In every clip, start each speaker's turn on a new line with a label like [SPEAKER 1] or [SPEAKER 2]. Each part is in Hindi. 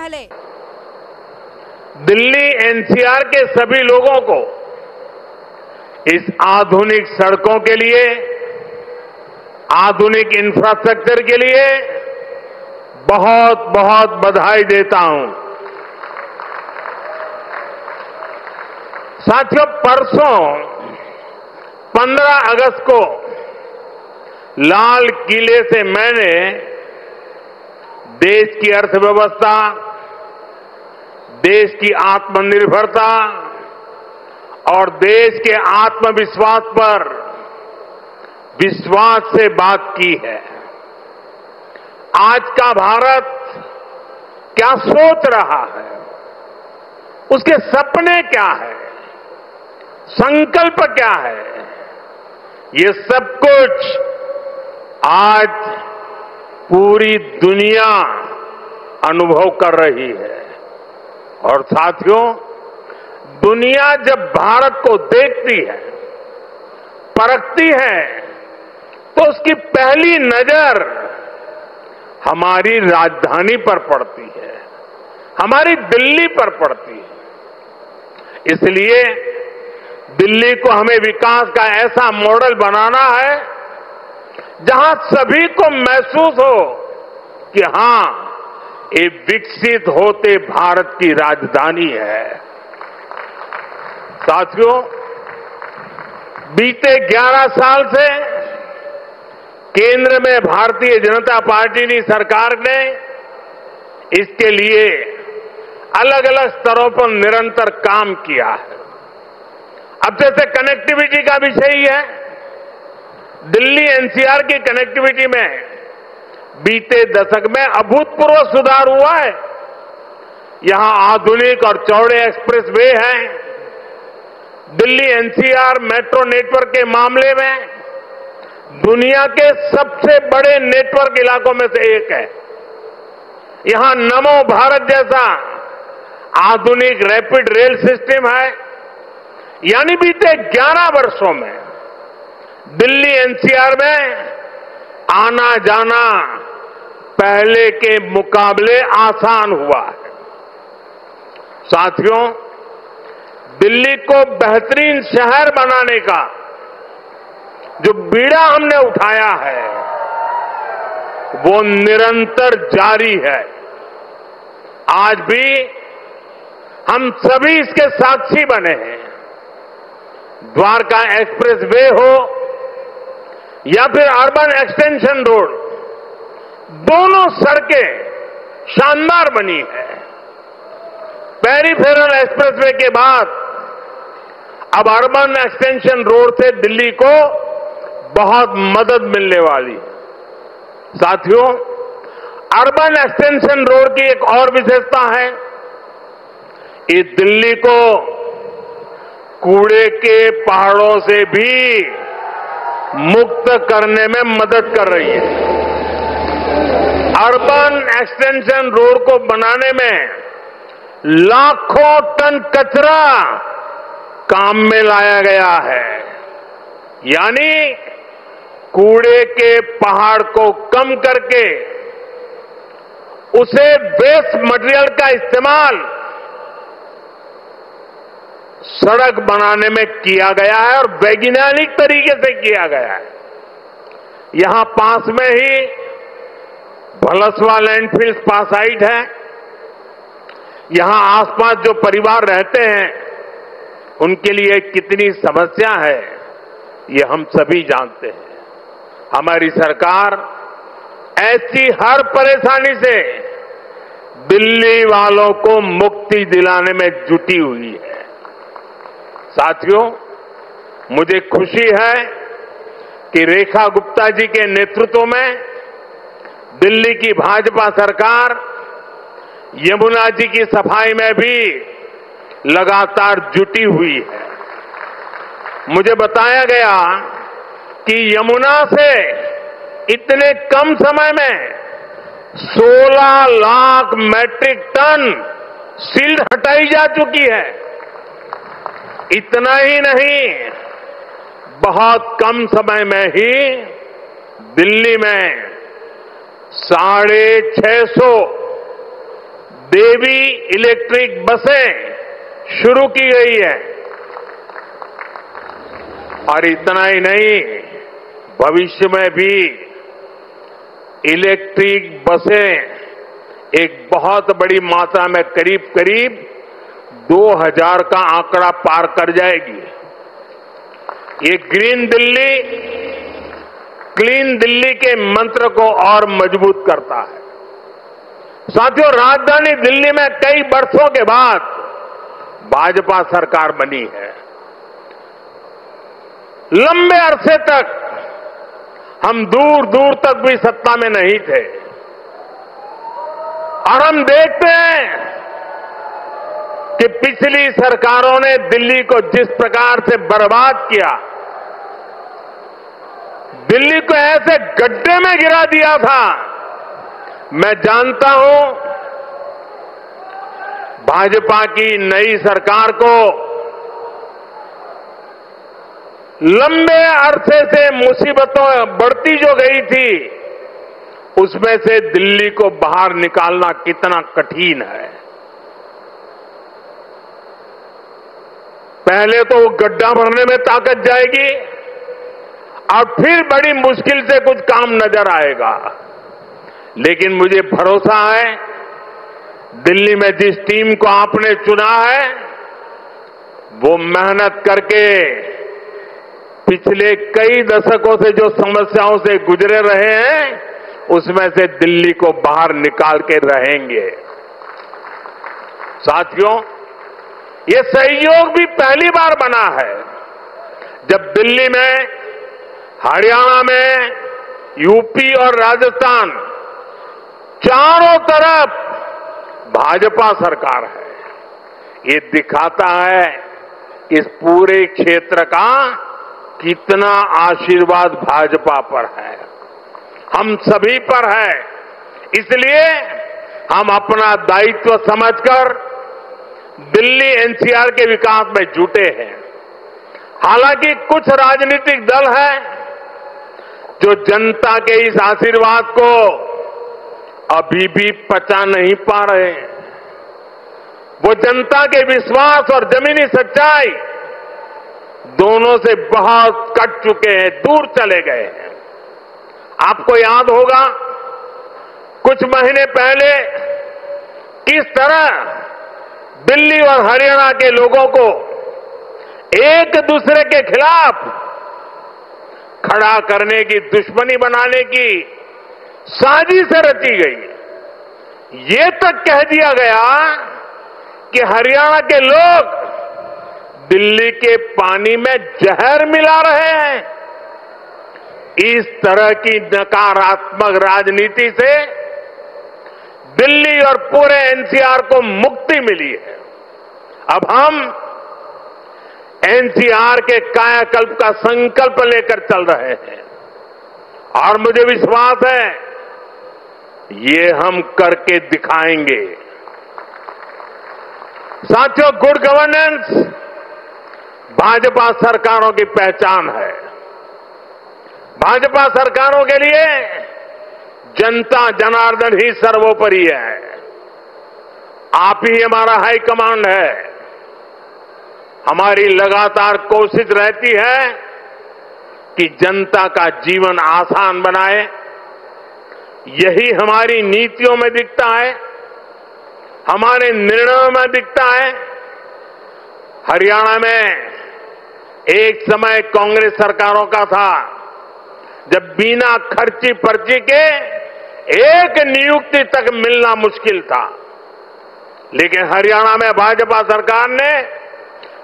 [SPEAKER 1] पहले।
[SPEAKER 2] दिल्ली एनसीआर के सभी लोगों को इस आधुनिक सड़कों के लिए, आधुनिक इंफ्रास्ट्रक्चर के लिए बहुत बहुत बधाई देता हूं। साथियों, परसों 15 अगस्त को लाल किले से मैंने देश की अर्थव्यवस्था, देश की आत्मनिर्भरता और देश के आत्मविश्वास पर विश्वास से बात की है। आज का भारत क्या सोच रहा है, उसके सपने क्या है, संकल्प क्या है, ये सब कुछ आज पूरी दुनिया अनुभव कर रही है। और साथियों, दुनिया जब भारत को देखती है, परखती है, तो उसकी पहली नजर हमारी राजधानी पर पड़ती है, हमारी दिल्ली पर पड़ती है। इसलिए दिल्ली को हमें विकास का ऐसा मॉडल बनाना है जहां सभी को महसूस हो कि हां, ये विकसित होते भारत की राजधानी है। साथियों, बीते 11 साल से केंद्र में भारतीय जनता पार्टी की सरकार ने इसके लिए अलग अलग स्तरों पर निरंतर काम किया है। अब जैसे कनेक्टिविटी का विषय ही है, दिल्ली एनसीआर की कनेक्टिविटी में बीते दशक में अभूतपूर्व सुधार हुआ है। यहां आधुनिक और चौड़े एक्सप्रेस वे हैं। दिल्ली एनसीआर मेट्रो नेटवर्क के मामले में दुनिया के सबसे बड़े नेटवर्क इलाकों में से एक है। यहां नमो भारत जैसा आधुनिक रैपिड रेल सिस्टम है। यानी बीते 11 वर्षों में दिल्ली एनसीआर में आना जाना पहले के मुकाबले आसान हुआ है। साथियों, दिल्ली को बेहतरीन शहर बनाने का जो बीड़ा हमने उठाया है, वो निरंतर जारी है। आज भी हम सभी इसके साक्षी बने हैं। द्वारका एक्सप्रेस वे हो या फिर अर्बन एक्सटेंशन रोड, दोनों सड़कें शानदार बनी है। पेरिफेरल एक्सप्रेसवे के बाद अब अर्बन एक्सटेंशन रोड से दिल्ली को बहुत मदद मिलने वाली है। साथियों, अर्बन एक्सटेंशन रोड की एक और विशेषता है, ये दिल्ली को कूड़े के पहाड़ों से भी मुक्त करने में मदद कर रही है। अर्बन एक्सटेंशन रोड को बनाने में लाखों टन कचरा काम में लाया गया है। यानी कूड़े के पहाड़ को कम करके उसे वेस्ट मटेरियल का इस्तेमाल सड़क बनाने में किया गया है और वैज्ञानिक तरीके से किया गया है। यहां पास में ही भलसवा लैंडफिल पासाइट है। यहां आसपास जो परिवार रहते हैं, उनके लिए कितनी समस्या है, ये हम सभी जानते हैं। हमारी सरकार ऐसी हर परेशानी से दिल्ली वालों को मुक्ति दिलाने में जुटी हुई है। साथियों, मुझे खुशी है कि रेखा गुप्ता जी के नेतृत्व में दिल्ली की भाजपा सरकार यमुना जी की सफाई में भी लगातार जुटी हुई है। मुझे बताया गया कि यमुना से इतने कम समय में 16 लाख मैट्रिक टन सिल्ट हटाई जा चुकी है। इतना ही नहीं, बहुत कम समय में ही दिल्ली में 650 देवी इलेक्ट्रिक बसें शुरू की गई है। और इतना ही नहीं, भविष्य में भी इलेक्ट्रिक बसें एक बहुत बड़ी मात्रा में करीब करीब 2000 का आंकड़ा पार कर जाएगी। ये ग्रीन दिल्ली, क्लीन दिल्ली के मंत्र को और मजबूत करता है। साथियों, राजधानी दिल्ली में कई वर्षों के बाद भाजपा सरकार बनी है। लंबे अरसे तक हम दूर दूर तक भी सत्ता में नहीं थे और हम देखते हैं कि पिछली सरकारों ने दिल्ली को जिस प्रकार से बर्बाद किया, दिल्ली को ऐसे गड्ढे में गिरा दिया था। मैं जानता हूं भाजपा की नई सरकार को लंबे अरसे से मुसीबतों बढ़ती जो गई थी, उसमें से दिल्ली को बाहर निकालना कितना कठिन है। पहले तो वो गड्ढा भरने में ताकत जाएगी और फिर बड़ी मुश्किल से कुछ काम नजर आएगा। लेकिन मुझे भरोसा है, दिल्ली में जिस टीम को आपने चुना है, वो मेहनत करके पिछले कई दशकों से जो समस्याओं से गुजरे रहे हैं, उसमें से दिल्ली को बाहर निकाल के रहेंगे। साथियों, ये सहयोग भी पहली बार बना है जब दिल्ली में, हरियाणा में, यूपी और राजस्थान चारों तरफ भाजपा सरकार है। ये दिखाता है इस पूरे क्षेत्र का कितना आशीर्वाद भाजपा पर है, हम सभी पर है। इसलिए हम अपना दायित्व समझकर दिल्ली एनसीआर के विकास में जुटे हैं। हालांकि कुछ राजनीतिक दल हैं जो जनता के इस आशीर्वाद को अभी भी पचा नहीं पा रहे। वो जनता के विश्वास और जमीनी सच्चाई दोनों से बहुत कट चुके हैं, दूर चले गए हैं। आपको याद होगा कुछ महीने पहले किस तरह दिल्ली और हरियाणा के लोगों को एक दूसरे के खिलाफ खड़ा करने की, दुश्मनी बनाने की साजिश रची गई। ये तक कह दिया गया कि हरियाणा के लोग दिल्ली के पानी में जहर मिला रहे हैं। इस तरह की नकारात्मक राजनीति से दिल्ली और पूरे एनसीआर को मुक्ति मिली है। अब हम एनसीआर के कायाकल्प का संकल्प लेकर चल रहे हैं और मुझे विश्वास है ये हम करके दिखाएंगे। साथियों, गुड गवर्नेंस भाजपा सरकारों की पहचान है। भाजपा सरकारों के लिए जनता जनार्दन ही सर्वोपरि है। आप ही हमारा हाईकमांड है। हमारी लगातार कोशिश रहती है कि जनता का जीवन आसान बनाए। यही हमारी नीतियों में दिखता है, हमारे निर्णयों में दिखता है। हरियाणा में एक समय कांग्रेस सरकारों का था जब बिना खर्ची पर्ची के एक नियुक्ति तक मिलना मुश्किल था, लेकिन हरियाणा में भाजपा सरकार ने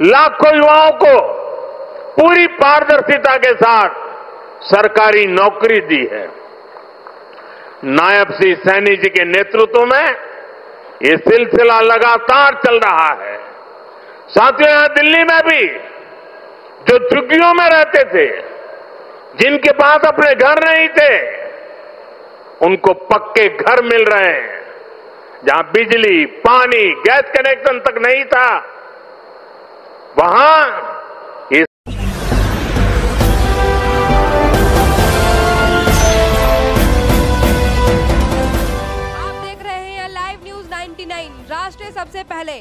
[SPEAKER 2] लाखों युवाओं को पूरी पारदर्शिता के साथ सरकारी नौकरी दी है। नायब श्री सैनी जी के नेतृत्व में ये सिलसिला लगातार चल रहा है। साथियों, यहां दिल्ली में भी जो झुग्गियों में रहते थे, जिनके पास अपने घर नहीं थे, उनको पक्के घर मिल रहे हैं। जहां बिजली, पानी, गैस कनेक्शन तक नहीं था, वहां ये
[SPEAKER 1] आप देख रहे हैं लाइव न्यूज 9 99 राष्ट्र सबसे पहले।